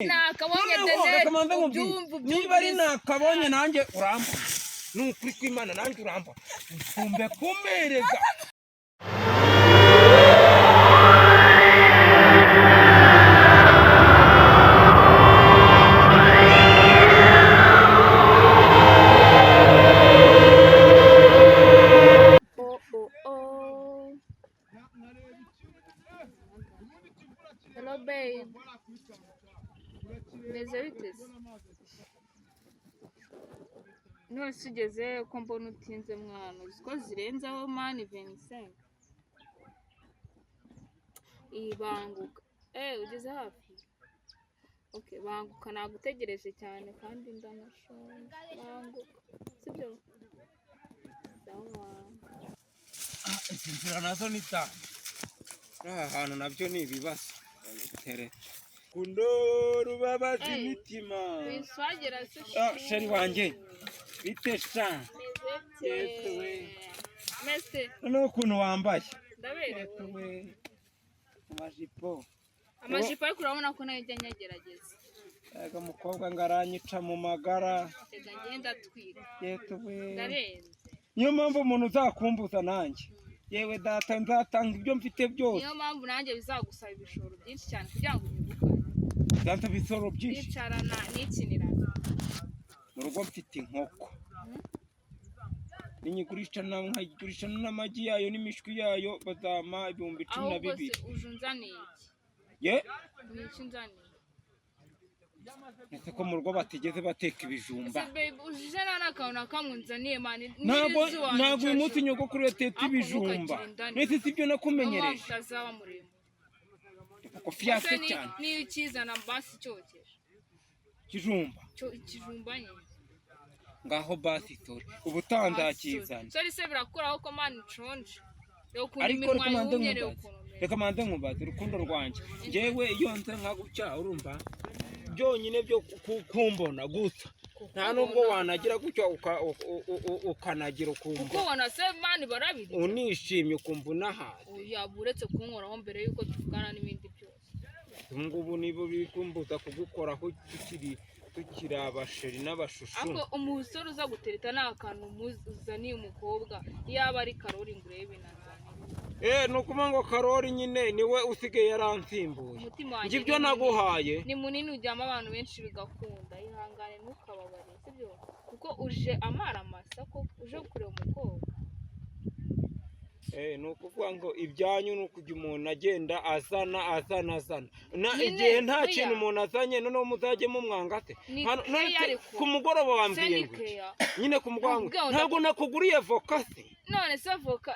nakabonye deneri niba ari nakabonye nanjye uramba nukuri kw'Imana nanjye uramba kumbe kumereza Hello babe. Meze bite? Nose ugeze ko mbona utinze mwana uziko zirenzaho mani 25. Ibanguka. Ugeze hafi. Okay, banguka nagutegereje cyane kandi ndanashonje. Banguka. Sibyo? Sawa. inzira nazo nita ahantu nabyo ni ibibazo tere kundoro babazi imitima Wiswagera se sheri wanjye bitesha Mese no kuntu wambaye ndaberewe amajipo ariko urabona ko nayo nyagerageza aga mukobwa ngaranyica mu magara tega ngenda twira yetuwe ndarenze niyo mpamvu umuntu uzakumbuza nanjye yewe data nzatanga ibyo mfite byose niyo mpamvu nanjye bizagusaba ibishoro byinshi cyane kugira ngo ubigukane data bisoro byinshi nicarana nikinirana mu rugo mfite inkoko ninyigurisha nkayigurisha n'amagi yayo n'imishwi yayo bazama 12,000 ujunzaniye ye niki nzaniye nese ko mu rugo batigeze bateka ibijumba ujije n'akantu kamunzaniye mani ntabwo uyu munsi nyogokuru yateka ibijumba nese sibyo nakumenyereje utazaba muremure kuko fiase cyane niyo ukizana basi cyokeje kijumba nyine ngaho basi tori ubutanzakizana sori se birakuraho ko mani nshonje ariko reka mande nkubaze urukundo rwanjye njyewe iyo nze nkagucya urumva byonyine byo kumbona gusa nta nubwo wanagira gutyo ukanagira ukumva kuko wana se mani barabiri unishimye ukumva unahaze yaburetse kunkoraho mbere yuko tuvugana n'ibindi byose ngubu nibo bikumbuza kugukoraho tukiri abasheri n'abashushu ako umusore uza gutereta nta kantu muzaniye umukobwa yaba ari Karori ngo urebe nazanye nukuvuga ngo Karori nyine niwe usigaye yaransimbuye njye ibyo naguhaye ni munini ujyamo abantu benshi bigakunda ihangane ntukababare sibyo kuko uje amara masa ko uje kureba umukobwa nukuvuga ngo ibyanyu nukujya umuntu agenda azana igihe nta kintu umuntu azanye noneho muzajye mumwangate ku mugoroba wambwiye ngo nyine ku mugoroba ntabwo nakuguriye voka se none se voka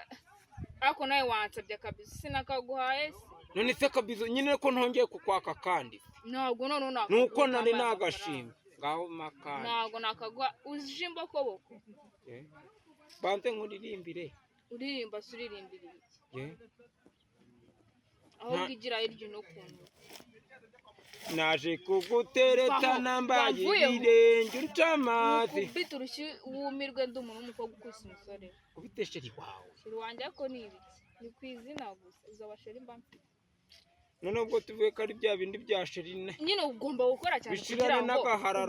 ako nawe wansabye kabisa sinakaguhaye se none se kabisa nyine ko ntongeye kukwaka kandi ntabwo none nuko nari nagashimwe ngaho makana ntabwo nakagwa uje imbokoboko banze nkuririmbire uririmba suririmbira iki aho bwigira iryo no kuntu naje kugutereta nambaye ibirenge ucamazi kubita urushyi wumirwe ndi umuntu w'umukobwa ukusa umusore kubite sheri wawe sheri wanjye ko ni ibiki ni ku izina gusa uzaba sheri mba mfite none ubwo tuvuye ko ari bya bindi bya sheri nyine ugomba gukora cyane kugira ngo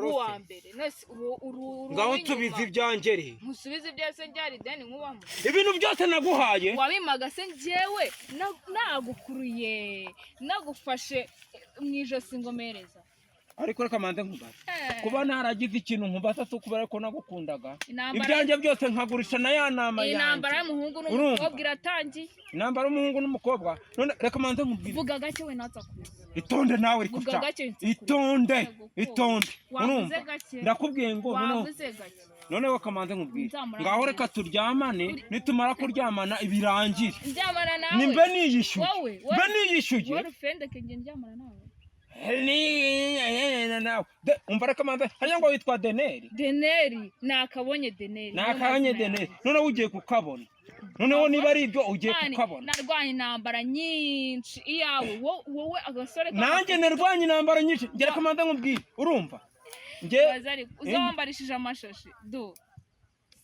uwa mbere ngaho tubize ibyangere musubize byose byari deni nkubamo ibintu byose naguhaye wabimaga se njyewe nagukuruye nagufashe mu ijosi ngomereza ariko reka mande nkubaza kuba naragize ikintu nkubaza so kubera ko nagukundaga ibyanjye byose nkagurisha na ya nama yanjye intambara y'umuhungu n'umukobwa iratangiye intambara y'umuhungu n'umukobwa none reka mande nkubwire vuga gake we natsa kuza itonde nawe riko cha itonde urumva ndakubwiye ngo none wakamanze nkubwire ngaho reka turyamane nitumara kuryamana ibirangire ndyamana nawe nimbe niyishuye wowe ufendeke nge ndyamana nawe umva reka manze hanya ngo witwa Deneri nakabonye Deneri none ugiye kukabona noneho niba ari ibyo ugiye kukabona narwanye intambara nyinshi iyawe wowe agasore nanjye narwanye intambara nyinshi ngera kamanze nkubwire urumva uzambarishije amashashi do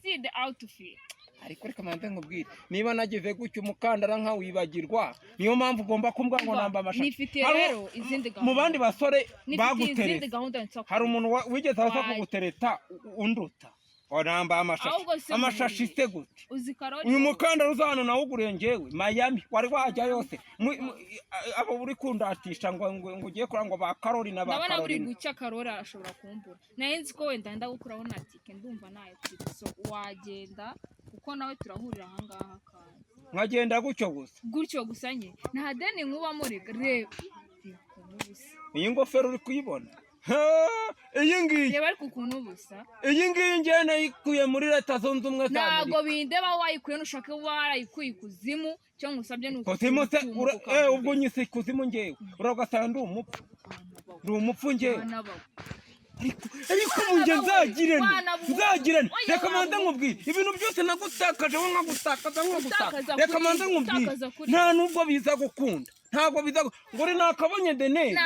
see the outfit ariko reka manze nkubwire niba nagize gutyo umukandara nkawibagirwa niyo mpamvu ugomba kumbwa ngo namba amashati nifitiye rero izindi gahunda mu bandi basore bagutereta hari umuntu wigeze aza kugutereta unduta wanamba amashashi se gute uyu mukandara uza hano nawo uguriye njyewe Miami wari wajya yose abo uri kundatisha ngo ugiye kura ngo ba Karoli na ba Karoli ndabona buri gucya Karoli ashobora kumbura nayenzi ko wenda ndagukuraho na tike ndumva nayo so wagenda kuko nawe turahurira aha ngaha kandi nkagenda gutyo gusa nye nta deni nkuba muri reba iyi ngofero uri kuyibona iyi ngiyi reba ariko ukuntu ubusa iyi ngiyi njye nayikuye muri Leta Zunze Ubumwe za Amerika ntabwo bindeba wayikuye nushaka warayikuye ikuzimu cyo ngusabye nuko ubwo nyise ikuzimu njyewe uragasanga ndi umupfu njyewe ariko munjye nzagirane reka manze nkubwire ibintu byose nagutakaje wowe nkagutakaza reka manze nkubwire nta nubwo biza gukunda ntabwo biza ngo uri nakabonye Denise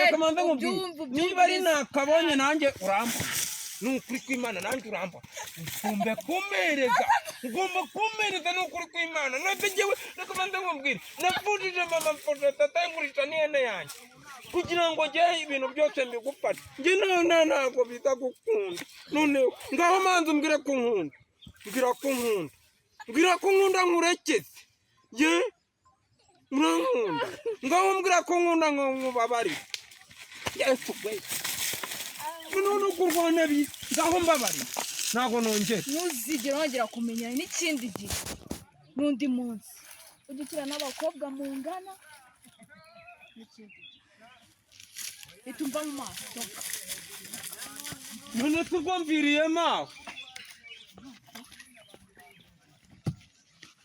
reka manze nkubwire niba ari nakabonye nanjye urambona nukuri kw'Imana nanjye urambona ugomba kumpereza nukuri kw'Imana nose njyewe reka manze nkubwire navujije mama mfasha tata ngurisha n'ihene yanjye kugira ngo njye ibintu byose mbigufate njye ntabwo biza gukunda none ngaho manze umbwire ko nkunda nkurekeze ye urankunda ngaho umbwira ko nkunda nkubabarire yesu we none kurwana ngaho mbabarire ntabwo nongera ntuzigere wongera kumenya n'ikindi gihe n'undi munsi udukira n'abakobwa mungana n'ikindi itumva mu maso none tugomviriye mawe